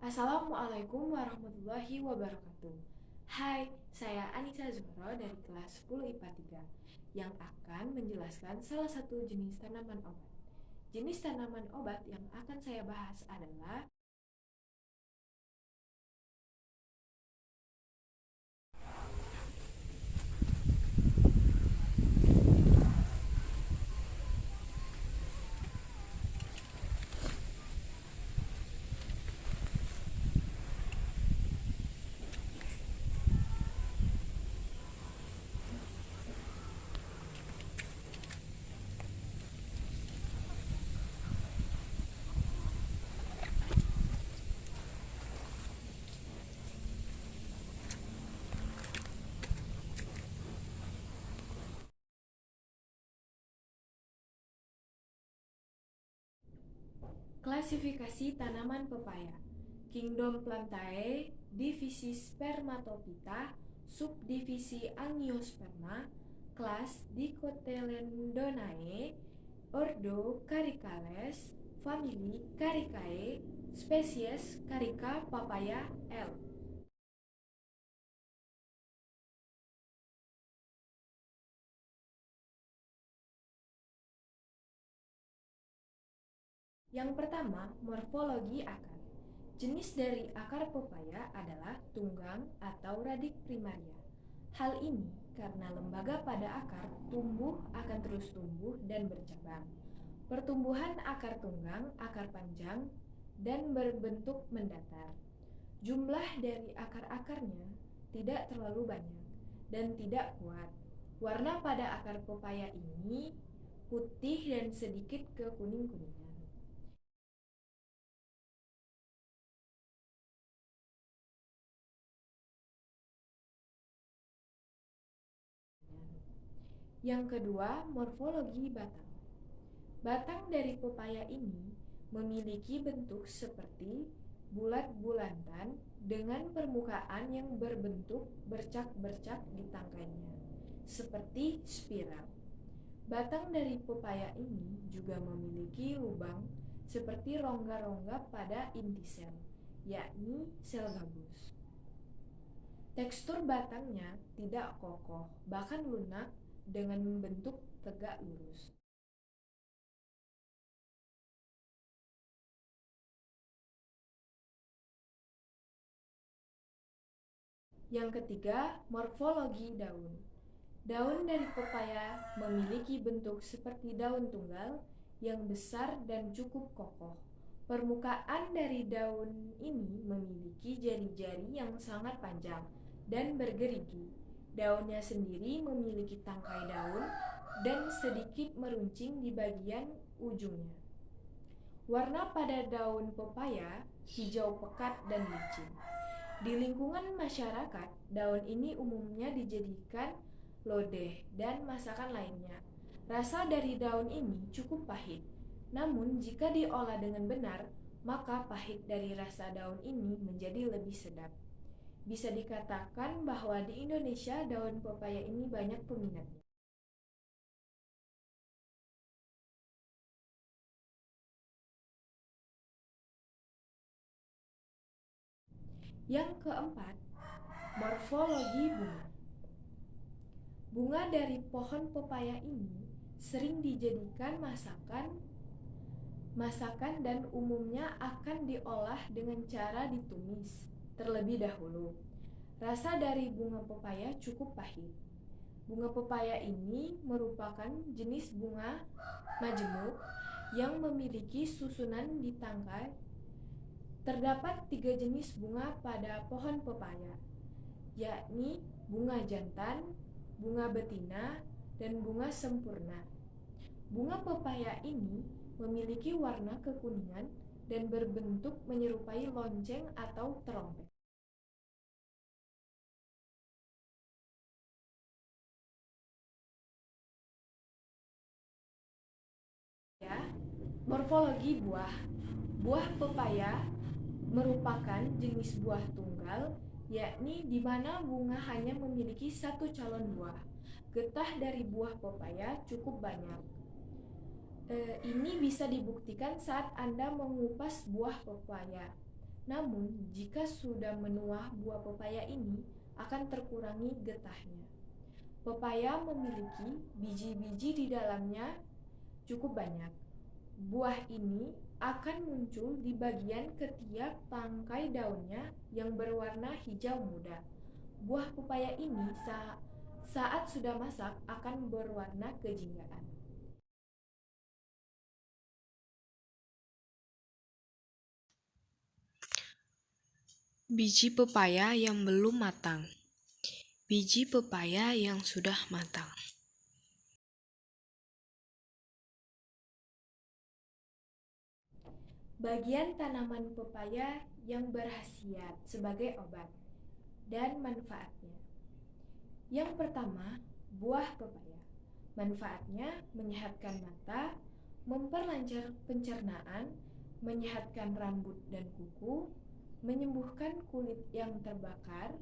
Assalamualaikum warahmatullahi wabarakatuh. Hai, saya Anissa Zuhro dari kelas 10 IPA 3 yang akan menjelaskan salah satu jenis tanaman obat. Jenis tanaman obat yang akan saya bahas adalah klasifikasi tanaman pepaya. Kingdom Plantae, divisi Spermatophyta, subdivisi Angiosperma, kelas Dicotyledonnae, ordo Caricales, famili Caricae, spesies Carica papaya L. Yang pertama, morfologi akar. Jenis dari akar pepaya adalah tunggang atau radik primaria. Hal ini karena lembaga pada akar tumbuh akan terus tumbuh dan bercabang. Pertumbuhan akar tunggang, akar panjang, dan berbentuk mendatar. Jumlah dari akar-akarnya tidak terlalu banyak dan tidak kuat. Warna pada akar pepaya ini putih dan sedikit kekuning-kuningan. Yang kedua, morfologi batang. Batang dari pepaya ini memiliki bentuk seperti bulat-bulatan dengan permukaan yang berbentuk bercak-bercak di tangkainya, seperti spiral. Batang dari pepaya ini juga memiliki lubang seperti rongga-rongga pada inti sel, yakni sel gabus. Tekstur batangnya tidak kokoh, bahkan lunak dengan bentuk tegak lurus. Yang ketiga, morfologi daun. Daun dari pepaya memiliki bentuk seperti daun tunggal yang besar dan cukup kokoh. Permukaan dari daun ini memiliki jari-jari yang sangat panjang dan bergerigi. Daunnya sendiri memiliki tangkai daun dan sedikit meruncing di bagian ujungnya. Warna pada daun pepaya hijau pekat dan licin. Di lingkungan masyarakat, daun ini umumnya dijadikan lodeh dan masakan lainnya. Rasa dari daun ini cukup pahit. Namun jika diolah dengan benar, maka pahit dari rasa daun ini menjadi lebih sedap. Bisa dikatakan bahwa di Indonesia daun pepaya ini banyak peminatnya. Yang keempat, morfologi bunga. Bunga dari pohon pepaya ini sering dijadikan masakan dan umumnya akan diolah dengan cara ditumis terlebih dahulu. Rasa dari bunga pepaya cukup pahit. Bunga pepaya ini merupakan jenis bunga majemuk yang memiliki susunan di tangkai. Terdapat 3 jenis bunga pada pohon pepaya, yakni bunga jantan, bunga betina, dan bunga sempurna. Bunga pepaya ini memiliki warna kekuningan dan berbentuk menyerupai lonceng atau terompet. Ya, morfologi buah. Buah pepaya merupakan jenis buah tunggal, yakni di mana bunga hanya memiliki satu calon buah. Getah dari buah pepaya cukup banyak. Ini bisa dibuktikan saat Anda mengupas buah pepaya. Namun, jika sudah menuah buah pepaya ini akan terkurangi getahnya. Pepaya memiliki biji-biji di dalamnya cukup banyak. Buah ini akan muncul di bagian ketiak tangkai daunnya yang berwarna hijau muda. Buah pepaya ini saat sudah masak akan berwarna kejinggaan. Biji pepaya yang belum matang. Biji pepaya yang sudah matang. Bagian tanaman pepaya yang berkhasiat sebagai obat dan manfaatnya. Yang pertama, buah pepaya. Manfaatnya menyehatkan mata, memperlancar pencernaan, menyehatkan rambut dan kuku, menyembuhkan kulit yang terbakar,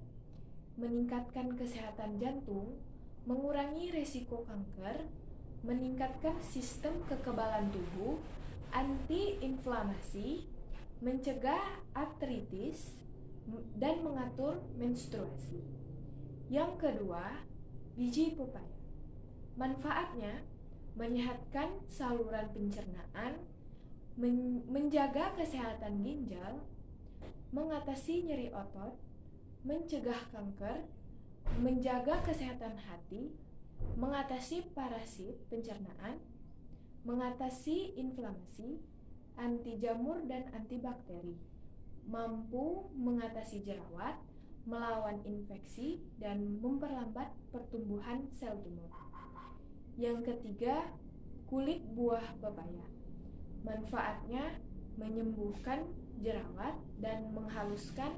meningkatkan kesehatan jantung, mengurangi resiko kanker, meningkatkan sistem kekebalan tubuh, anti-inflamasi, mencegah artritis, dan mengatur menstruasi. Yang kedua, biji pepaya. Manfaatnya menyehatkan saluran pencernaan, menjaga kesehatan ginjal, mengatasi nyeri otot, mencegah kanker, menjaga kesehatan hati, mengatasi parasit pencernaan, mengatasi inflamasi, anti jamur dan antibakteri, mampu mengatasi jerawat, melawan infeksi, dan memperlambat pertumbuhan sel tumor. Yang ketiga, kulit buah pepaya. Manfaatnya menyembuhkan jerawat dan menghaluskan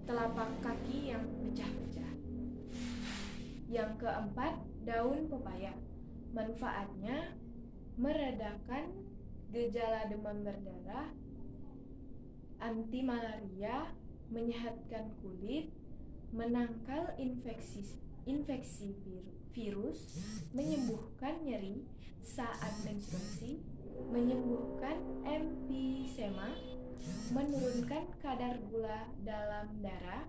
telapak kaki yang pecah-pecah. Yang keempat, daun pepaya. Manfaatnya meredakan gejala demam berdarah, anti malaria, menyehatkan kulit, menangkal infeksi virus, menyembuhkan nyeri saat menstruasi, menyembuhkan emfisema, menurunkan kadar gula dalam darah,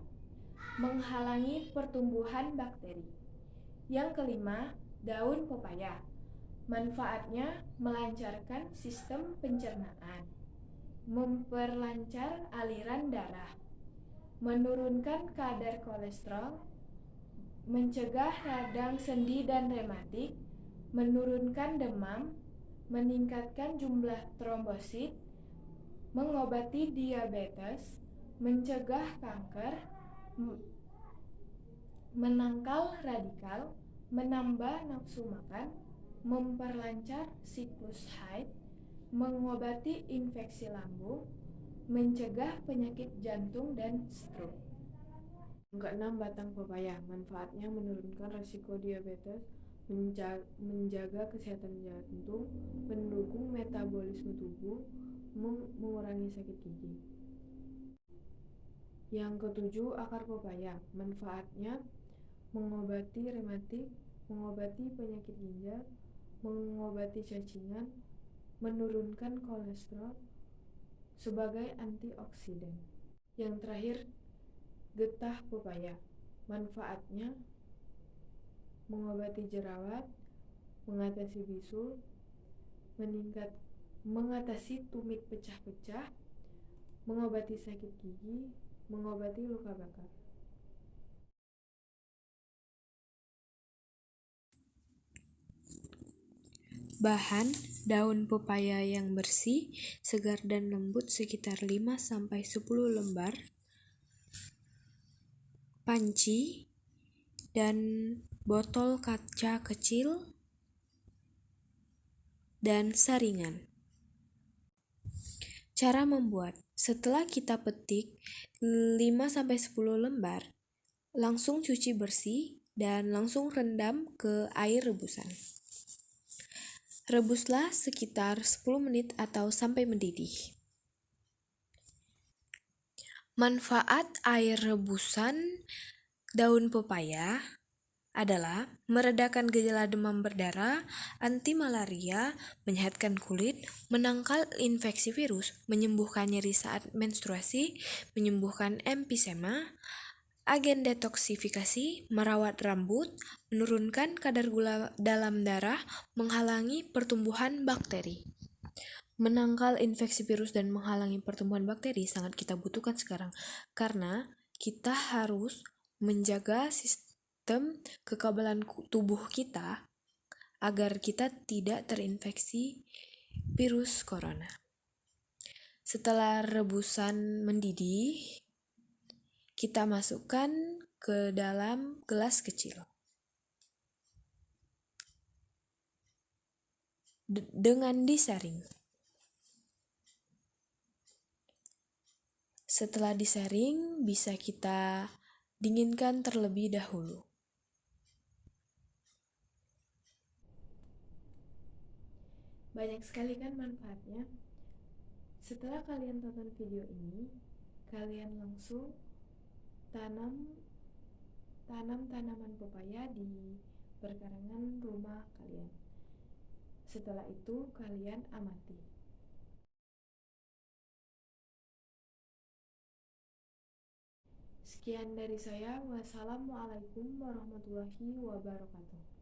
menghalangi pertumbuhan bakteri. Yang kelima, daun pepaya. Manfaatnya melancarkan sistem pencernaan, memperlancar aliran darah, menurunkan kadar kolesterol, mencegah radang sendi dan rematik, menurunkan demam, meningkatkan jumlah trombosit, mengobati diabetes, mencegah kanker, menangkal radikal, menambah nafsu makan, memperlancar siklus haid, mengobati infeksi lambung, mencegah penyakit jantung dan stroke. Yang keenam, batang pepaya. Manfaatnya menurunkan risiko diabetes, menjaga kesehatan jantung, mendukung metabolisme tubuh, mengurangi sakit gigi. Yang ketujuh, akar pepaya. Manfaatnya mengobati rematik, mengobati penyakit ginjal, mengobati cacingan, menurunkan kolesterol sebagai antioksidan. Yang terakhir, getah pepaya. Manfaatnya mengobati jerawat, mengatasi bisul, mengatasi tumit pecah-pecah, mengobati sakit gigi, mengobati luka bakar. Bahan: daun pepaya yang bersih, segar dan lembut sekitar 5-10 lembar, panci, dan botol kaca kecil, dan saringan. Cara membuat: setelah kita petik 5-10 lembar, langsung cuci bersih dan langsung rendam ke air rebusan. Rebuslah sekitar 10 menit atau sampai mendidih. Manfaat air rebusan daun pepaya adalah meredakan gejala demam berdarah, anti malaria, menyehatkan kulit, menangkal infeksi virus, menyembuhkan nyeri saat menstruasi, menyembuhkan emfisema, agen detoksifikasi, merawat rambut, menurunkan kadar gula dalam darah, menghalangi pertumbuhan bakteri. Menangkal infeksi virus dan menghalangi pertumbuhan bakteri sangat kita butuhkan sekarang karena kita harus menjaga sistem kekebalan tubuh kita agar kita tidak terinfeksi virus corona. Setelah rebusan mendidih, kita masukkan ke dalam gelas kecil. Dengan disaring. Setelah disaring, bisa kita dinginkan terlebih dahulu. Banyak sekali kan manfaatnya. Setelah kalian tonton video ini, kalian langsung tanam tanaman pepaya di perkarangan rumah kalian. Setelah itu, kalian amati. Sekian dari saya. Wassalamualaikum warahmatullahi wabarakatuh.